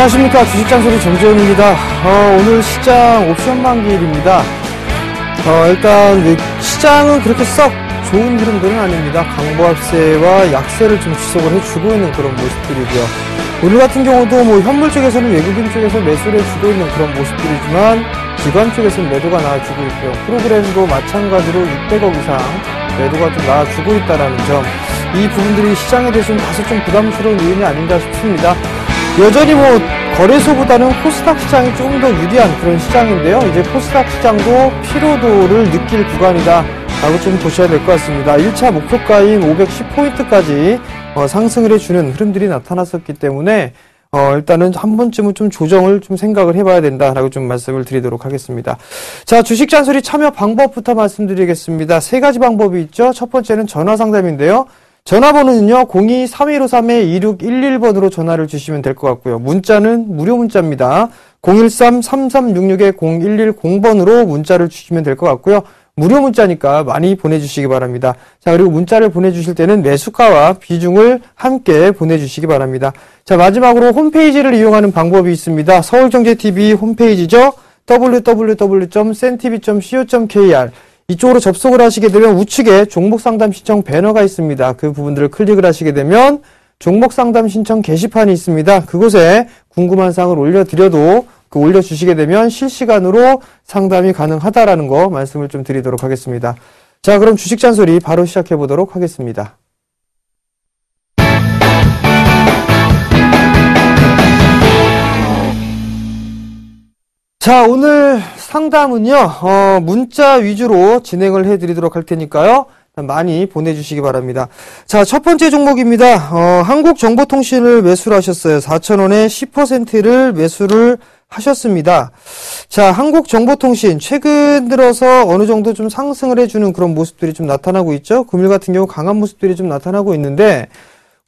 안녕하십니까. 주식장소리 정재훈입니다. 오늘 시장 옵션 만기일입니다. 일단 시장은 그렇게 썩 좋은 흐름들은 아닙니다. 강보합세와 약세를 좀 지속을 해주고 있는 그런 모습들이고요. 오늘 같은 경우도 뭐 현물 쪽에서는 외국인 쪽에서 매수를 해주고 있는 그런 모습들이지만 기관 쪽에서는 매도가 나와주고 있고요. 프로그램도 마찬가지로 600억 이상 매도가 좀 나와주고 있다는 점, 이 부분들이 시장에 대해서는 다소 좀 부담스러운 요인이 아닌가 싶습니다. 여전히 뭐 거래소보다는 코스닥 시장이 조금 더 유리한 그런 시장인데요. 이제 코스닥 시장도 피로도를 느낄 구간이다 라고 좀 보셔야 될 것 같습니다. 1차 목표가인 510포인트까지 상승을 해주는 흐름들이 나타났었기 때문에 일단은 한 번쯤은 좀 조정을 좀 생각을 해봐야 된다라고 좀 말씀을 드리도록 하겠습니다. 자, 주식 잔소리 참여 방법부터 말씀드리겠습니다. 세 가지 방법이 있죠. 첫 번째는 전화 상담인데요. 전화번호는요, 02-3253-2611번으로 전화를 주시면 될 것 같고요. 문자는 무료 문자입니다. 013-3366-0110번으로 문자를 주시면 될 것 같고요. 무료 문자니까 많이 보내주시기 바랍니다. 자, 그리고 문자를 보내주실 때는 매수가와 비중을 함께 보내주시기 바랍니다. 자, 마지막으로 홈페이지를 이용하는 방법이 있습니다. 서울경제TV 홈페이지죠. www.sentv.co.kr 이쪽으로 접속을 하시게 되면 우측에 종목상담 신청 배너가 있습니다. 그 부분들을 클릭을 하시게 되면 종목상담 신청 게시판이 있습니다. 그곳에 궁금한 사항을 올려드려도 올려주시게 되면 실시간으로 상담이 가능하다라는 거 말씀을 좀 드리도록 하겠습니다. 자, 그럼 주식 잔소리 바로 시작해 보도록 하겠습니다. 자, 오늘 상담은요, 문자 위주로 진행을 해드리도록 할 테니까요, 많이 보내주시기 바랍니다. 자, 첫 번째 종목입니다. 한국정보통신을 매수를 하셨어요. 4,000원에 10%를 매수를 하셨습니다. 자, 한국정보통신 최근 들어서 어느 정도 좀 상승을 해주는 그런 모습들이 좀 나타나고 있죠. 금일 같은 경우 강한 모습들이 좀 나타나고 있는데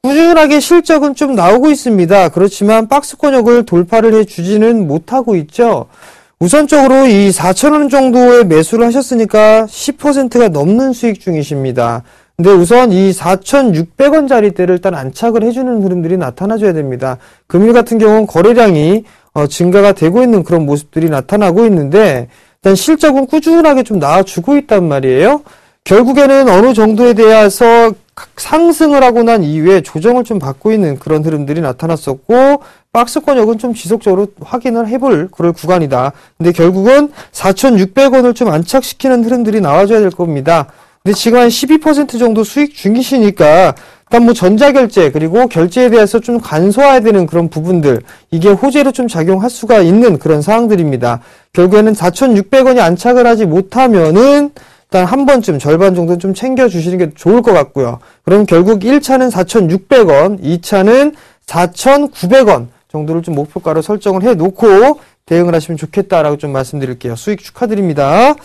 꾸준하게 실적은 좀 나오고 있습니다. 그렇지만 박스권역을 돌파를 해주지는 못하고 있죠. 우선적으로 이 4,000원 정도의 매수를 하셨으니까 10%가 넘는 수익 중이십니다. 근데 우선 이 4,600원짜리대를 일단 안착을 해주는 흐름들이 나타나줘야 됩니다. 금일 같은 경우는 거래량이 증가가 되고 있는 그런 모습들이 나타나고 있는데 일단 실적은 꾸준하게 좀 나와주고 있단 말이에요. 결국에는 어느 정도에 대해서 상승을 하고 난 이후에 조정을 좀 받고 있는 그런 흐름들이 나타났었고 박스권역은 좀 지속적으로 확인을 해볼 그럴 구간이다. 근데 결국은 4,600원을 좀 안착시키는 흐름들이 나와줘야 될 겁니다. 근데 지금 한 12% 정도 수익 중이시니까 일단 뭐 전자결제 그리고 결제에 대해서 좀 간소화해야 되는 그런 부분들, 이게 호재로 좀 작용할 수가 있는 그런 사항들입니다. 결국에는 4,600원이 안착을 하지 못하면은 일단 한 번쯤 절반 정도는 좀 챙겨주시는 게 좋을 것 같고요. 그럼 결국 1차는 4,600원, 2차는 4,900원 정도를 좀 목표가로 설정을 해놓고 대응을 하시면 좋겠다라고 좀 말씀드릴게요. 수익 축하드립니다.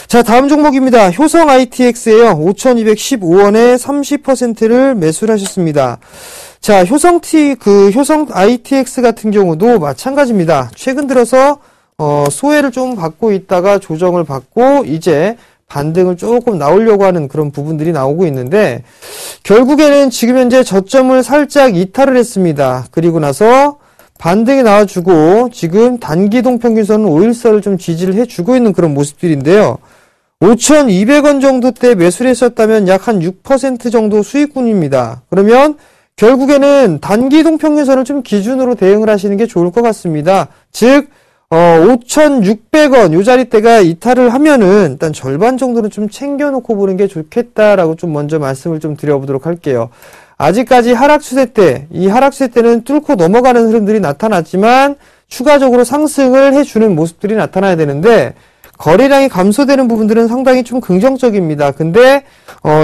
자, 다음 종목입니다. 효성 ITX예요. 5,215원에 30%를 매수를 하셨습니다. 자, 효성 ITX 같은 경우도 마찬가지입니다. 최근 들어서 소외를 좀 받고 있다가 조정을 받고 이제 반등을 조금 나오려고 하는 그런 부분들이 나오고 있는데 결국에는 지금 현재 저점을 살짝 이탈을 했습니다. 그리고 나서 반등이 나와주고 지금 단기동 평균선은 5일선을 좀 지지를 해주고 있는 그런 모습들인데요. 5,200원 정도 때 매수를 했었다면 약 한 6% 정도 수익군입니다. 그러면 결국에는 단기동 평균선을 좀 기준으로 대응을 하시는 게 좋을 것 같습니다. 즉 5,600원 요 자리대가 이탈을 하면은 일단 절반 정도는 좀 챙겨놓고 보는 게 좋겠다라고 좀 먼저 말씀을 좀 드려보도록 할게요. 아직까지 하락 추세 때, 이 하락 추세 때는 뚫고 넘어가는 흐름들이 나타났지만 추가적으로 상승을 해주는 모습들이 나타나야 되는데 거래량이 감소되는 부분들은 상당히 좀 긍정적입니다. 근데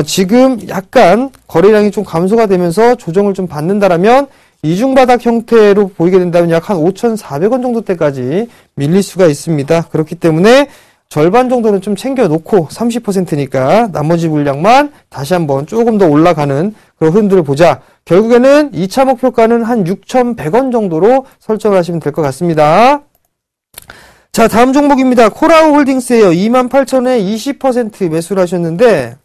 지금 약간 거래량이 좀 감소가 되면서 조정을 좀 받는다라면 이중바닥 형태로 보이게 된다면 약 한 5,400원 정도 때까지 밀릴 수가 있습니다. 그렇기 때문에 절반 정도는 좀 챙겨놓고 30%니까 나머지 물량만 다시 한번 조금 더 올라가는 그런 흐름들을 보자. 결국에는 2차 목표가는 한 6,100원 정도로 설정을 하시면 될 것 같습니다. 자, 다음 종목입니다. 코라우홀딩스예요. 28,000원에 20% 매수를 하셨는데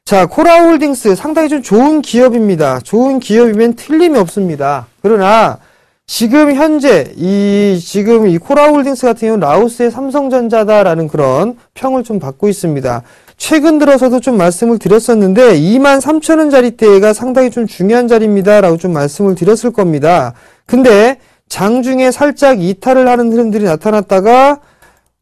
자, 코라홀딩스 상당히 좀 좋은 기업입니다. 좋은 기업이면 틀림이 없습니다. 그러나 지금 현재 지금 이 코라홀딩스 같은 경우는 라오스의 삼성전자다라는 그런 평을 좀 받고 있습니다. 최근 들어서도 좀 말씀을 드렸었는데 23,000원짜리대가 상당히 좀 중요한 자리입니다라고 좀 말씀을 드렸을 겁니다. 근데 장중에 살짝 이탈을 하는 흐름들이 나타났다가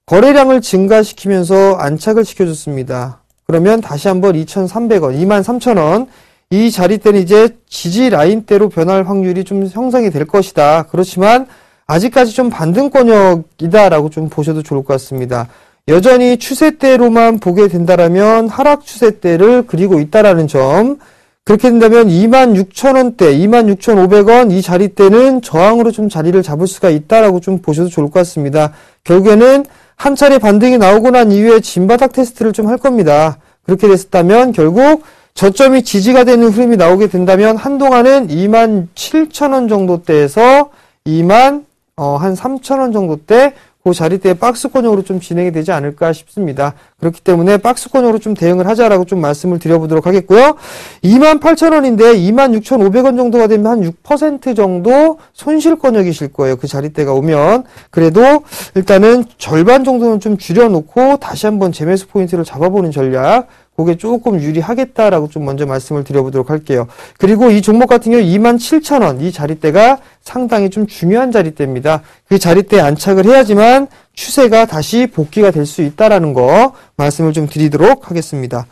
거래량을 증가시키면서 안착을 시켜줬습니다. 그러면 다시 한번 2,300원, 23,000원 이 자리대는 이제 지지 라인대로 변할 확률이 좀 형성이 될 것이다. 그렇지만 아직까지 좀 반등권역이다라고 좀 보셔도 좋을 것 같습니다. 여전히 추세대로만 보게 된다라면 하락 추세대를 그리고 있다라는 점. 그렇게 된다면 26,000원대, 26,500원 이 자리대는 저항으로 좀 자리를 잡을 수가 있다라고 좀 보셔도 좋을 것 같습니다. 결국에는 한 차례 반등이 나오고 난 이후에 진바닥 테스트를 좀 할 겁니다. 그렇게 됐다면 결국 저점이 지지가 되는 흐름이 나오게 된다면 한동안은 27,000원 정도대에서 한 3,000원 정도대 그 자리대에 박스권역으로 좀 진행이 되지 않을까 싶습니다. 그렇기 때문에 박스권역으로 좀 대응을 하자라고 좀 말씀을 드려보도록 하겠고요. 28,000원인데 26,500원 정도가 되면 한 6% 정도 손실권역이실 거예요. 그 자리대가 오면. 그래도 일단은 절반 정도는 좀 줄여놓고 다시 한번 재매수 포인트를 잡아보는 전략. 그게 조금 유리하겠다라고 좀 먼저 말씀을 드려보도록 할게요. 그리고 이 종목 같은 경우 27,000원 이 자리대가 상당히 좀 중요한 자리대입니다. 그 자리대에 안착을 해야지만 추세가 다시 복귀가 될 수 있다라는 거 말씀을 좀 드리도록 하겠습니다.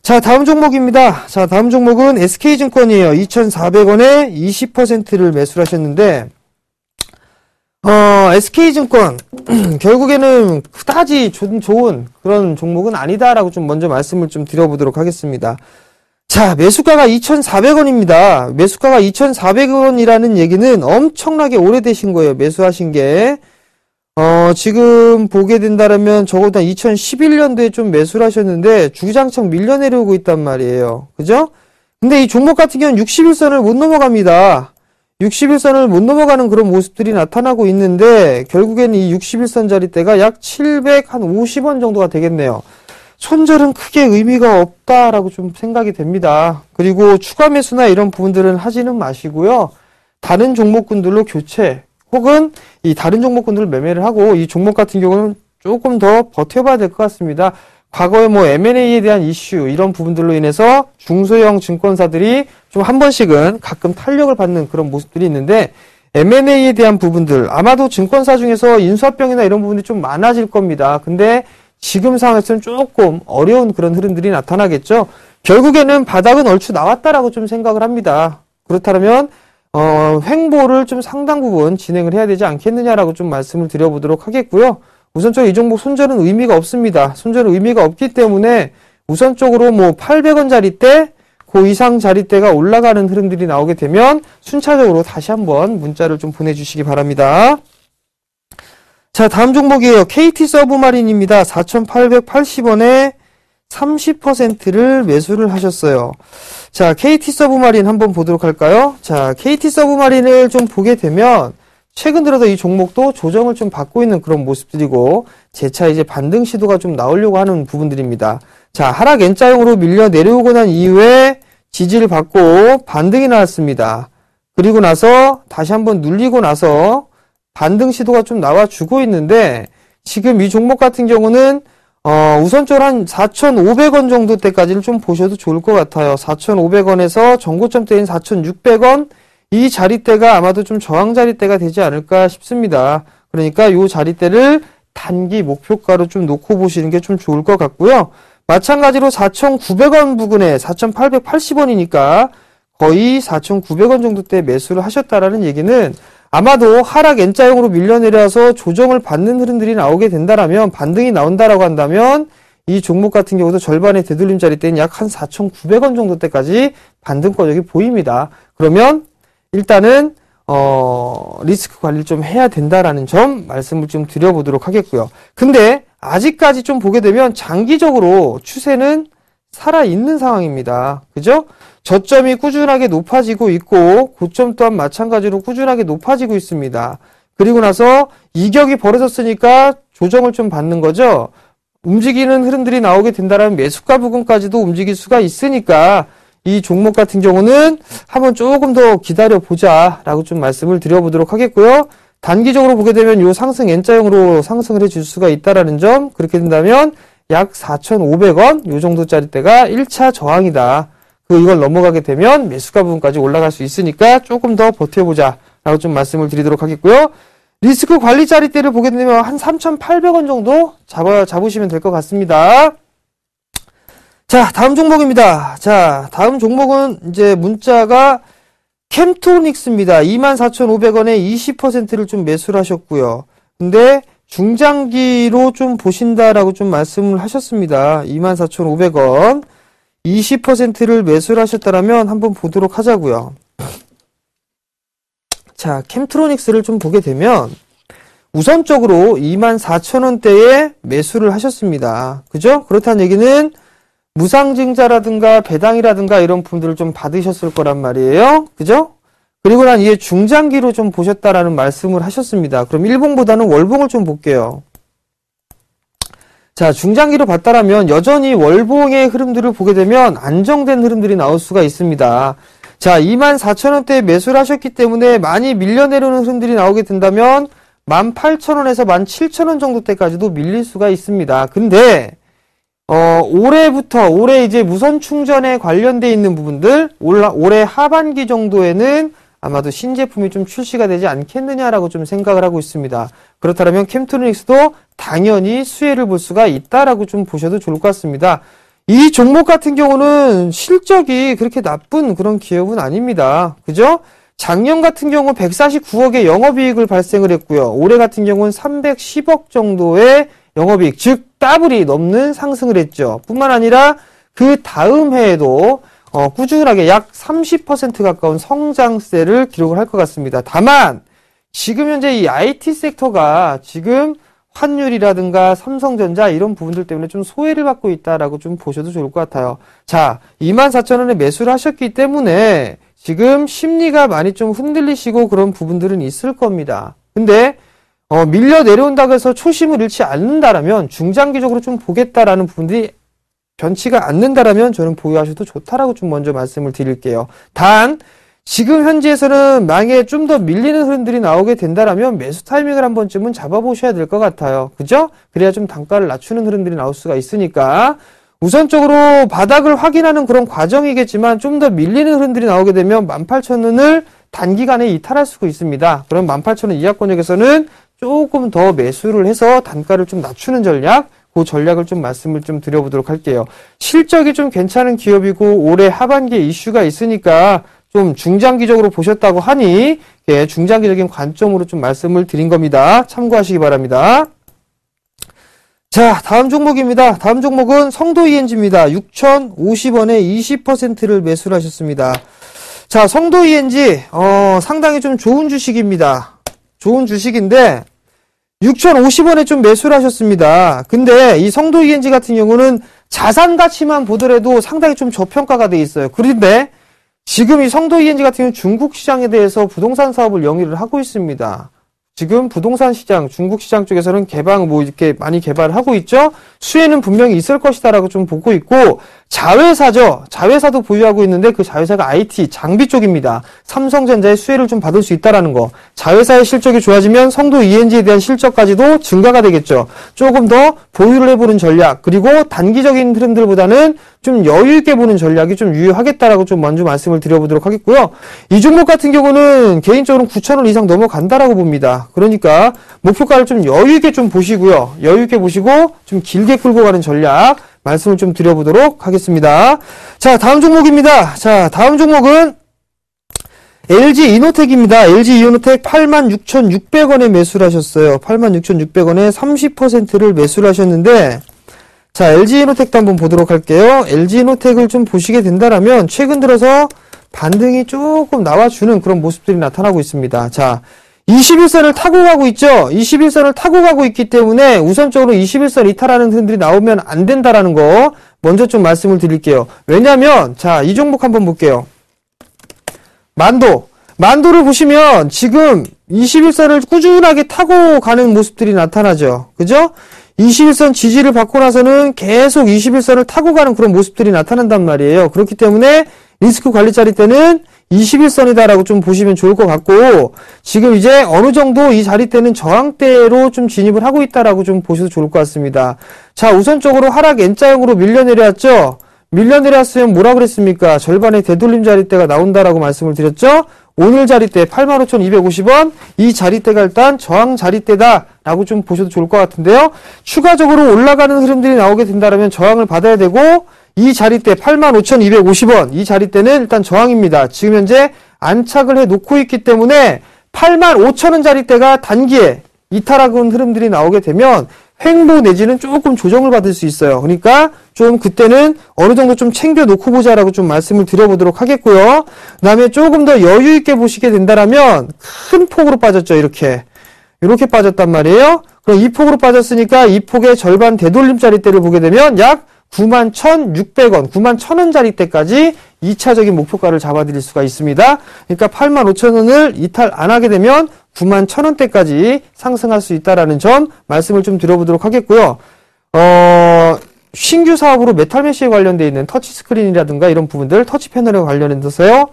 자, 다음 종목입니다. 자, 다음 종목은 SK증권이에요. 2,400원에 20%를 매수를 하셨는데 SK증권 결국에는 그다지 좋은 그런 종목은 아니다라고 좀 먼저 말씀을 좀 드려보도록 하겠습니다. 자, 매수가가 2,400원입니다. 매수가가 2,400원이라는 얘기는 엄청나게 오래되신 거예요. 매수하신 게. 지금 보게 된다라면 적어도 2011년도에 좀 매수를 하셨는데 주구장창 밀려 내려오고 있단 말이에요. 그죠? 근데 이 종목 같은 경우는 60일선을 못 넘어갑니다. 60일선을 못 넘어가는 그런 모습들이 나타나고 있는데 결국에는 이 60일선 자리대가 약 750원 정도가 되겠네요. 손절은 크게 의미가 없다라고 좀 생각이 됩니다. 그리고 추가 매수나 이런 부분들은 하지는 마시고요. 다른 종목군들로 교체 혹은 이 다른 종목군들을 매매를 하고 이 종목 같은 경우는 조금 더 버텨봐야 될 것 같습니다. 과거에 뭐 M&A에 대한 이슈 이런 부분들로 인해서 중소형 증권사들이 좀 한 번씩은 가끔 탄력을 받는 그런 모습들이 있는데 M&A에 대한 부분들 아마도 증권사 중에서 인수합병이나 이런 부분이 좀 많아질 겁니다. 근데 지금 상황에서는 조금 어려운 그런 흐름들이 나타나겠죠. 결국에는 바닥은 얼추 나왔다라고 좀 생각을 합니다. 그렇다면 횡보를 좀 상당 부분 진행을 해야 되지 않겠느냐라고 좀 말씀을 드려보도록 하겠고요. 우선적으로 이 종목 손절은 의미가 없습니다. 손절은 의미가 없기 때문에 우선적으로 뭐 800원 자리대, 그 이상 자리대가 올라가는 흐름들이 나오게 되면 순차적으로 다시 한번 문자를 좀 보내주시기 바랍니다. 자, 다음 종목이에요. KT 서브마린입니다. 4,880원에 30%를 매수를 하셨어요. 자, KT 서브마린 한번 보도록 할까요? 자, KT 서브마린을 좀 보게 되면 최근 들어서 이 종목도 조정을 좀 받고 있는 그런 모습들이고 재차 이제 반등 시도가 좀 나오려고 하는 부분들입니다. 자, 하락 N자형으로 밀려 내려오고 난 이후에 지지를 받고 반등이 나왔습니다. 그리고 나서 다시 한번 눌리고 나서 반등 시도가 좀 나와주고 있는데 지금 이 종목 같은 경우는 우선적으로 한 4,500원 정도 때까지를 좀 보셔도 좋을 것 같아요. 4,500원에서 전고점대인 4,600원 이 자리대가 아마도 좀 저항 자리대가 되지 않을까 싶습니다. 그러니까 이 자리대를 단기 목표가로 좀 놓고 보시는 게 좀 좋을 것 같고요. 마찬가지로 4,900원 부근에 4,880원이니까 거의 4,900원 정도 때 매수를 하셨다라는 얘기는 아마도 하락 N자형으로 밀려내려서 조정을 받는 흐름들이 나오게 된다라면 반등이 나온다라고 한다면 이 종목 같은 경우도 절반의 되돌림 자리대는 약 한 4,900원 정도 때까지 반등권역이 보입니다. 그러면 일단은 리스크 관리를 좀 해야 된다라는 점 말씀을 좀 드려보도록 하겠고요. 근데 아직까지 좀 보게 되면 장기적으로 추세는 살아있는 상황입니다. 그죠? 저점이 꾸준하게 높아지고 있고 고점 또한 마찬가지로 꾸준하게 높아지고 있습니다. 그리고 나서 이격이 벌어졌으니까 조정을 좀 받는 거죠. 움직이는 흐름들이 나오게 된다면 매수가 부근까지도 움직일 수가 있으니까 이 종목 같은 경우는 한번 조금 더 기다려보자라고 좀 말씀을 드려보도록 하겠고요. 단기적으로 보게 되면 요 상승 N자형으로 상승을 해줄 수가 있다라는 점, 그렇게 된다면 약 4,500원 요 정도짜리대가 1차 저항이다. 이걸 넘어가게 되면 매수가 부분까지 올라갈 수 있으니까 조금 더 버텨보자 라고 좀 말씀을 드리도록 하겠고요. 리스크 관리 자리대를 보게 되면 한 3,800원 정도 잡으시면 될 것 같습니다. 자, 다음 종목입니다. 자, 다음 종목은 이제 문자가 캠트로닉스입니다. 24,500원에 20%를 좀 매수를 하셨고요. 근데 중장기로 좀 보신다라고 좀 말씀을 하셨습니다. 24,500원. 20%를 매수를 하셨다라면 한번 보도록 하자고요. 자, 캠트로닉스를 좀 보게 되면 우선적으로 24,000원대에 매수를 하셨습니다. 그죠? 그렇다는 얘기는 무상증자라든가 배당이라든가 이런 부분들을 좀 받으셨을 거란 말이에요. 그죠? 그리고 난 이게 중장기로 좀 보셨다라는 말씀을 하셨습니다. 그럼 일봉보다는 월봉을 좀 볼게요. 자, 중장기로 봤다라면 여전히 월봉의 흐름들을 보게 되면 안정된 흐름들이 나올 수가 있습니다. 자, 24,000원대에 매수를 하셨기 때문에 많이 밀려내려오는 흐름들이 나오게 된다면 18,000원에서 17,000원 정도대까지도 밀릴 수가 있습니다. 근데 올해 이제 무선 충전에 관련돼 있는 부분들 올해 하반기 정도에는 아마도 신제품이 좀 출시가 되지 않겠느냐라고 좀 생각을 하고 있습니다. 그렇다면 캠트로닉스도 당연히 수혜를 볼 수가 있다라고 좀 보셔도 좋을 것 같습니다. 이 종목 같은 경우는 실적이 그렇게 나쁜 그런 기업은 아닙니다. 그죠? 작년 같은 경우 149억의 영업이익을 발생을 했고요. 올해 같은 경우는 310억 정도의 영업이익, 즉 더블이 넘는 상승을 했죠. 뿐만 아니라 그 다음 해에도 꾸준하게 약 30% 가까운 성장세를 기록을 할 것 같습니다. 다만 지금 현재 이 IT 섹터가 지금 환율이라든가 삼성전자 이런 부분들 때문에 좀 소외를 받고 있다라고 좀 보셔도 좋을 것 같아요. 자, 24,000원에 매수를 하셨기 때문에 지금 심리가 많이 좀 흔들리시고 그런 부분들은 있을 겁니다. 근데 밀려 내려온다고 해서 초심을 잃지 않는다라면 중장기적으로 좀 보겠다라는 부분들이 변치가 않는다라면 저는 보유하셔도 좋다라고 좀 먼저 말씀을 드릴게요. 단 지금 현지에서는 만약에 좀 더 밀리는 흐름들이 나오게 된다라면 매수 타이밍을 한 번쯤은 잡아보셔야 될 것 같아요. 그죠? 그래야 좀 단가를 낮추는 흐름들이 나올 수가 있으니까 우선적으로 바닥을 확인하는 그런 과정이겠지만 좀 더 밀리는 흐름들이 나오게 되면 18,000원을 단기간에 이탈할 수가 있습니다. 그럼 18,000원 이하권역에서는 조금 더 매수를 해서 단가를 좀 낮추는 전략, 그 전략을 좀 말씀을 좀 드려보도록 할게요. 실적이 좀 괜찮은 기업이고 올해 하반기에 이슈가 있으니까 좀 중장기적으로 보셨다고 하니 예, 중장기적인 관점으로 좀 말씀을 드린 겁니다. 참고하시기 바랍니다. 자, 다음 종목입니다. 다음 종목은 성도 ENG입니다. 6,050원에 20%를 매수를 하셨습니다. 자, 성도 ENG 상당히 좀 좋은 주식입니다. 좋은 주식인데 6,050원에 좀 매수를 하셨습니다. 근데 이 성도 ENG 같은 경우는 자산 가치만 보더라도 상당히 좀 저평가가 돼 있어요. 그런데 지금 이 성도 ENG 같은 경우는 중국 시장에 대해서 부동산 사업을 영위를 하고 있습니다. 지금 부동산 시장, 중국 시장 쪽에서는 이렇게 많이 개발을 하고 있죠. 수혜는 분명히 있을 것이다라고 좀 보고 있고, 자회사죠. 자회사도 보유하고 있는데 그 자회사가 IT, 장비 쪽입니다. 삼성전자의 수혜를 좀 받을 수 있다라는 거. 자회사의 실적이 좋아지면 성도 ENG에 대한 실적까지도 증가가 되겠죠. 조금 더 보유를 해보는 전략, 그리고 단기적인 흐름들보다는 좀 여유있게 보는 전략이 좀 유효하겠다라고 좀 먼저 말씀을 드려보도록 하겠고요. 이 종목 같은 경우는 개인적으로는 9,000원 이상 넘어간다라고 봅니다. 그러니까 목표가를 좀 여유있게 좀 보시고요. 여유있게 보시고 좀 길게 끌고 가는 전략 말씀을 좀 드려보도록 하겠습니다. 자, 다음 종목입니다. 자, 다음 종목은 LG 이노텍입니다. LG 이노텍 86,600원에 매수를 하셨어요. 86,600원에 30%를 매수를 하셨는데, 자, LG 이노텍도 한번 보도록 할게요. LG 이노텍을 좀 보시게 된다라면 최근 들어서 반등이 조금 나와주는 그런 모습들이 나타나고 있습니다. 자, 21선을 타고 가고 있죠. 21선을 타고 가고 있기 때문에 우선적으로 21선 이탈하는 흐름들이 나오면 안 된다라는 거 먼저 좀 말씀을 드릴게요. 왜냐면 자, 이 종목 한번 볼게요. 만도를 보시면 지금 21선을 꾸준하게 타고 가는 모습들이 나타나죠. 그죠? 21선 지지를 받고 나서는 계속 21선을 타고 가는 그런 모습들이 나타난단 말이에요. 그렇기 때문에 리스크 관리 자리대는 21선이다라고 좀 보시면 좋을 것 같고, 지금 이제 어느 정도 이 자리대는 저항대로 좀 진입을 하고 있다라고 좀 보셔도 좋을 것 같습니다. 자, 우선적으로 하락 N자형으로 밀려 내려왔죠? 밀려 내려왔으면 뭐라 그랬습니까? 절반의 되돌림 자리대가 나온다라고 말씀을 드렸죠? 오늘 자리대 85,250원, 이 자리대가 일단 저항 자리대다라고 좀 보셔도 좋을 것 같은데요. 추가적으로 올라가는 흐름들이 나오게 된다면 저항을 받아야 되고, 이 자리대 85,250원, 이 자리대는 일단 저항입니다. 지금 현재 안착을 해 놓고 있기 때문에 85,000원 자리대가 단기에 이탈하는 흐름들이 나오게 되면 횡보 내지는 조금 조정을 받을 수 있어요. 그러니까 좀 그때는 어느 정도 좀 챙겨 놓고 보자라고 좀 말씀을 드려보도록 하겠고요. 그 다음에 조금 더 여유 있게 보시게 된다면 큰 폭으로 빠졌죠. 이렇게 빠졌단 말이에요. 그럼 이 폭으로 빠졌으니까 이 폭의 절반 되돌림 자리대를 보게 되면 약 91,600원, 91,000원 자리대까지 2차적인 목표가를 잡아드릴 수가 있습니다. 그러니까 85,000원을 이탈 안 하게 되면 91,000원대까지 상승할 수 있다라는 점 말씀을 좀 드려보도록 하겠고요. 신규 사업으로 메탈 메쉬에 관련되어 있는 터치 스크린이라든가 이런 부분들, 터치 패널에 관련해서요.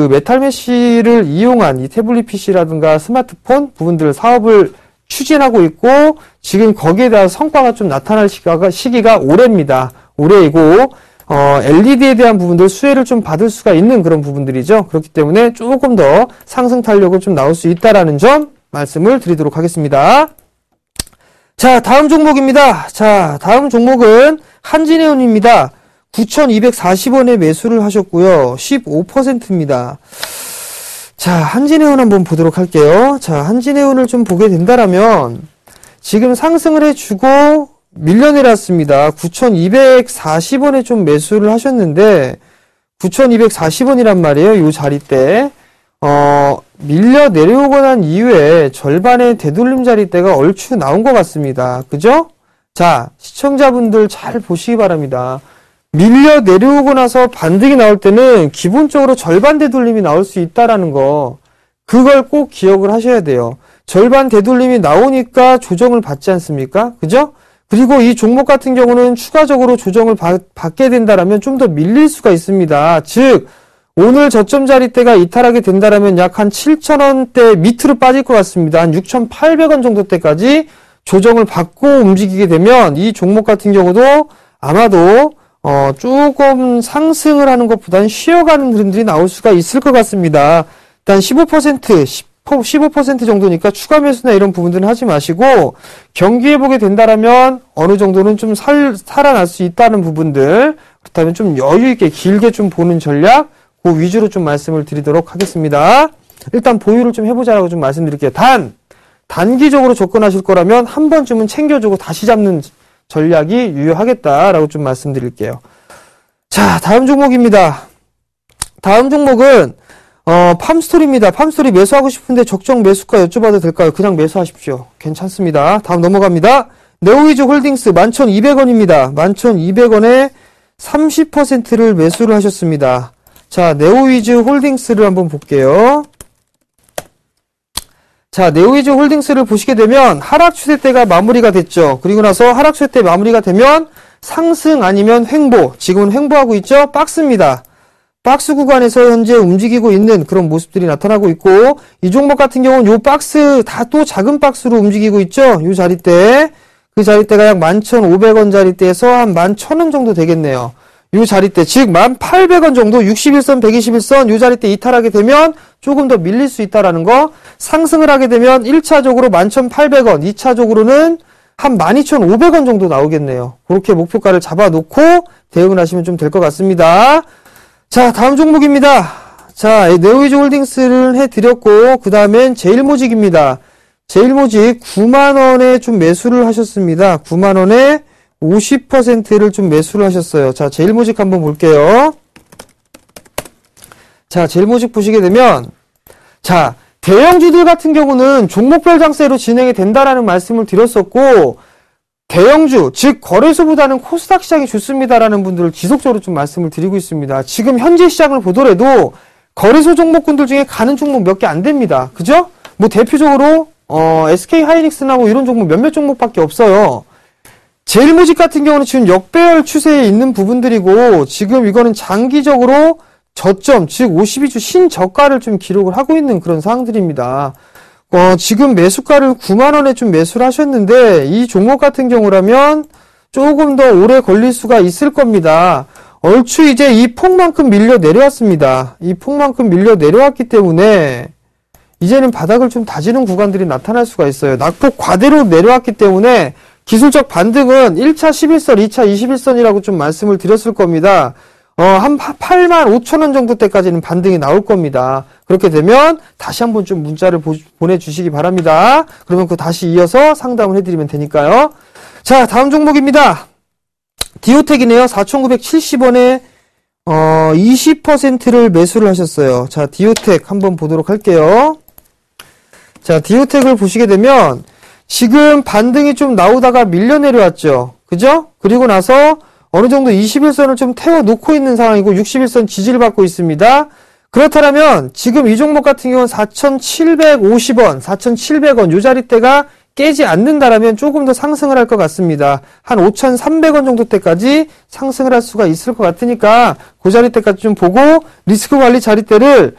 메탈 메쉬를 이용한 이 태블릿 PC라든가 스마트폰 부분들 사업을 추진하고 있고, 지금 거기에 대한 성과가 좀 나타날 시기가 올해입니다. 올해이고, LED에 대한 부분들 수혜를 좀 받을 수가 있는 그런 부분들이죠. 그렇기 때문에 조금 더 상승 탄력을 좀 나올 수 있다라는 점 말씀을 드리도록 하겠습니다. 자, 다음 종목입니다. 자, 다음 종목은 한진해운입니다. 9,240원에 매수를 하셨고요. 15%입니다. 자, 한진해운 한번 보도록 할게요. 자, 한진해운을 좀 보게 된다라면 지금 상승을 해주고 밀려 내렸습니다. 9,240원에 좀 매수를 하셨는데 9,240원이란 말이에요. 요 자리대. 밀려 내려오고 난 이후에 절반의 되돌림 자리대가 얼추 나온 것 같습니다. 그죠? 자, 시청자분들 잘 보시기 바랍니다. 밀려 내려오고 나서 반등이 나올 때는 기본적으로 절반 되돌림이 나올 수 있다라는 거, 그걸 꼭 기억을 하셔야 돼요. 절반 되돌림이 나오니까 조정을 받지 않습니까? 그죠? 그리고 이 종목 같은 경우는 추가적으로 조정을 받게 된다라면 좀 더 밀릴 수가 있습니다. 즉, 오늘 저점 자리대가 이탈하게 된다라면 약 한 7,000원대 밑으로 빠질 것 같습니다. 한 6,800원 정도대까지 조정을 받고 움직이게 되면 이 종목 같은 경우도 아마도 조금 상승을 하는 것보다는 쉬어가는 흐름들이 나올 수가 있을 것 같습니다. 일단 15% 정도니까 추가 매수나 이런 부분들은 하지 마시고, 경기해보게 된다라면 어느 정도는 좀 살아날 수 있다는 부분들, 그렇다면 좀 여유있게 길게 좀 보는 전략, 그 위주로 좀 말씀을 드리도록 하겠습니다. 일단 보유를 좀 해보자라고 좀 말씀드릴게요. 단기적으로 접근하실 거라면 한 번쯤은 챙겨주고 다시 잡는 전략이 유효하겠다라고 좀 말씀드릴게요. 자, 다음 종목입니다. 다음 종목은 팜스토리입니다. 팜스토리 매수하고 싶은데 적정 매수가 여쭤봐도 될까요? 그냥 매수하십시오. 괜찮습니다. 다음 넘어갑니다. 네오위즈 홀딩스 11,200원입니다. 11,200원에 30%를 매수를 하셨습니다. 자, 네오위즈 홀딩스를 한번 볼게요. 자, 네오위즈 홀딩스를 보시게 되면 하락 추세 때가 마무리가 됐죠. 그리고 나서 하락 추세 때 마무리가 되면 상승 아니면 횡보, 지금은 횡보하고 있죠. 박스입니다. 박스 구간에서 현재 움직이고 있는 그런 모습들이 나타나고 있고, 이 종목 같은 경우는 요 박스 다 또 작은 박스로 움직이고 있죠. 요 자리대, 그 자리대가 약 11,500원 자리대에서 한 11,000원 정도 되겠네요. 요 자리대, 즉 1,800원 정도, 61선, 121선 요 자리대 이탈하게 되면 조금 더 밀릴 수 있다라는 거. 상승을 하게 되면 1차적으로 11,800원, 2차적으로는 한 12,500원 정도 나오겠네요. 그렇게 목표가를 잡아놓고 대응을 하시면 좀 될 것 같습니다. 자, 다음 종목입니다. 자, 네오위즈 홀딩스를 해드렸고, 그 다음엔 제일모직입니다. 제일모직 9만원에 좀 매수를 하셨습니다. 9만원에 50%를 좀 매수를 하셨어요. 자, 제일모직 한번 볼게요. 자, 제일모직 보시게 되면, 자, 대형주들 같은 경우는 종목별 장세로 진행이 된다라는 말씀을 드렸었고, 대형주, 즉 거래소보다는 코스닥 시장이 좋습니다라는 분들을 지속적으로 좀 말씀을 드리고 있습니다. 지금 현재 시장을 보더라도 거래소 종목군들 중에 가는 종목 몇 개 안 됩니다. 그죠? 뭐 대표적으로 SK 하이닉스나 뭐 이런 종목 몇몇 종목밖에 없어요. 제일모직 같은 경우는 지금 역배열 추세에 있는 부분들이고, 지금 이거는 장기적으로 저점, 즉 52주 신저가를 좀 기록을 하고 있는 그런 상황들입니다. 지금 매수가를 9만원에 좀 매수를 하셨는데, 이 종목 같은 경우라면 조금 더 오래 걸릴 수가 있을 겁니다. 얼추 이제 이 폭만큼 밀려 내려왔습니다. 이 폭만큼 밀려 내려왔기 때문에 이제는 바닥을 좀 다지는 구간들이 나타날 수가 있어요. 낙폭 과대로 내려왔기 때문에 기술적 반등은 1차 11선, 2차 21선이라고 좀 말씀을 드렸을 겁니다. 한 85,000원 정도 때까지는 반등이 나올 겁니다. 그렇게 되면 다시 한번 좀 문자를 보내주시기 바랍니다. 그러면 그 다시 이어서 상담을 해드리면 되니까요. 자, 다음 종목입니다. 디오텍이네요. 4,970원에 20%를 매수를 하셨어요. 자, 디오텍 한번 보도록 할게요. 자, 디오텍을 보시게 되면 지금 반등이 좀 나오다가 밀려 내려왔죠. 그죠? 그리고 나서 어느 정도 21선을 좀 태워놓고 있는 상황이고 61선 지지를 받고 있습니다. 그렇다면 지금 이 종목 같은 경우는 4,750원, 4,700원 요 자리대가 깨지 않는다라면 조금 더 상승을 할 것 같습니다. 한 5,300원 정도 때까지 상승을 할 수가 있을 것 같으니까 그 자리대까지 좀 보고 리스크 관리 자리대를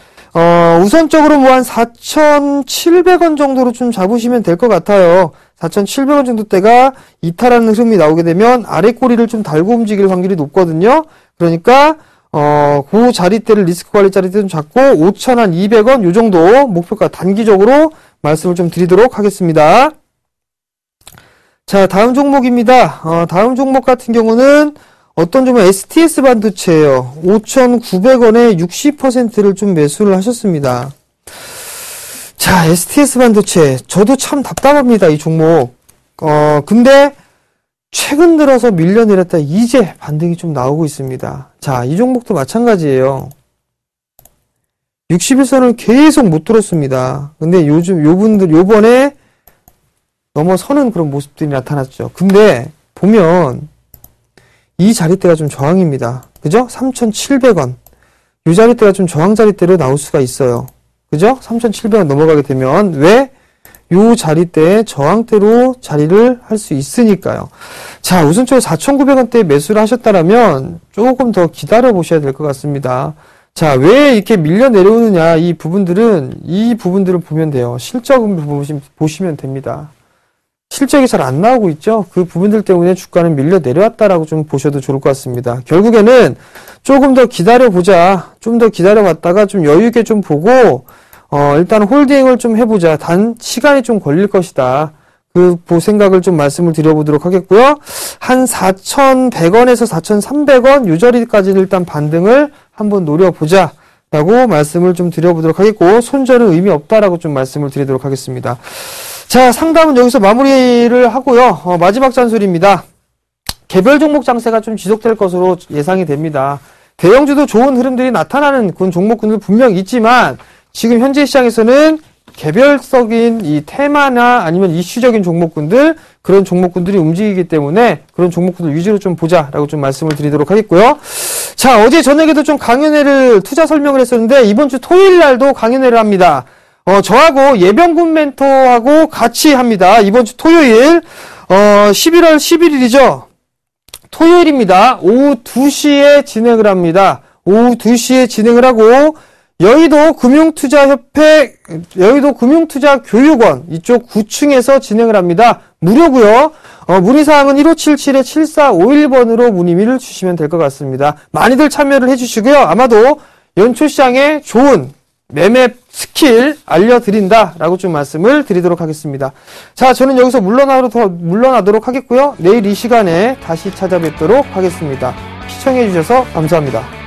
우선적으로 뭐 한 4,700원 정도로 좀 잡으시면 될 것 같아요. 4,700원 정도 때가 이탈하는 흐름이 나오게 되면 아래 꼬리를 좀 달고 움직일 확률이 높거든요. 그러니까 그 자리대를 리스크 관리 자리대 좀 잡고 5,200원 요 정도 목표가 단기적으로 말씀을 좀 드리도록 하겠습니다. 자, 다음 종목입니다. 다음 종목 같은 경우는 어떤 종목 STS 반도체예요. 5,900원에 60%를 좀 매수를 하셨습니다. 자, STS 반도체 저도 참 답답합니다. 이 종목. 근데 최근 들어서 밀려내렸다 이제 반등이 좀 나오고 있습니다. 자, 이 종목도 마찬가지예요. 61선을 계속 못 뚫었습니다. 근데 요분들 요번에 넘어서는 그런 모습들이 나타났죠. 근데 보면 이 자리대가 좀 저항입니다. 그죠? 3,700원. 이 자리대가 좀 저항 자리대로 나올 수가 있어요. 그죠? 3,700원 넘어가게 되면 왜? 요 자리대에 저항대로 자리를 할 수 있으니까요. 자, 우선적으로 4,900원대에 매수를 하셨다라면 조금 더 기다려 보셔야 될 것 같습니다. 자, 왜 이렇게 밀려 내려오느냐, 이 부분들을 보면 돼요. 실적을 보시면 됩니다. 실적이 잘 안 나오고 있죠? 그 부분들 때문에 주가는 밀려 내려왔다라고 좀 보셔도 좋을 것 같습니다. 결국에는 조금 더 기다려보자. 좀 더 기다려봤다가 좀 여유있게 좀 보고, 일단 홀딩을 좀 해보자. 단, 시간이 좀 걸릴 것이다. 그 생각을 좀 말씀을 드려보도록 하겠고요. 한 4,100원에서 4,300원 요 자리까지는 일단 반등을 한번 노려보자 라고 말씀을 좀 드려보도록 하겠고, 손절은 의미 없다라고 좀 말씀을 드리도록 하겠습니다. 자, 상담은 여기서 마무리를 하고요. 마지막 잔소리입니다. 개별 종목 장세가 좀 지속될 것으로 예상이 됩니다. 대형주도 좋은 흐름들이 나타나는 그런 종목군들 분명 있지만 지금 현재 시장에서는 개별적인 이 테마나 아니면 이슈적인 종목군들, 그런 종목군들이 움직이기 때문에 그런 종목군들 위주로 좀 보자라고 좀 말씀을 드리도록 하겠고요. 자, 어제 저녁에도 좀 강연회를 투자 설명을 했었는데 이번 주 토요일 날도 강연회를 합니다. 저하고 예병군 멘토하고 같이 합니다. 이번 주 토요일 11월 11일이죠. 토요일입니다. 오후 2시에 진행을 합니다. 오후 2시에 진행을 하고 여의도 금융투자협회, 여의도 금융투자교육원 이쪽 9층에서 진행을 합니다. 무료고요. 문의사항은 1577-7451번으로 문의를 주시면 될 것 같습니다. 많이들 참여를 해주시고요. 아마도 연초시장에 좋은 매매 스킬 알려드린다라고 좀 말씀을 드리도록 하겠습니다. 자, 저는 여기서 물러나도록 하겠고요. 내일 이 시간에 다시 찾아뵙도록 하겠습니다. 시청해주셔서 감사합니다.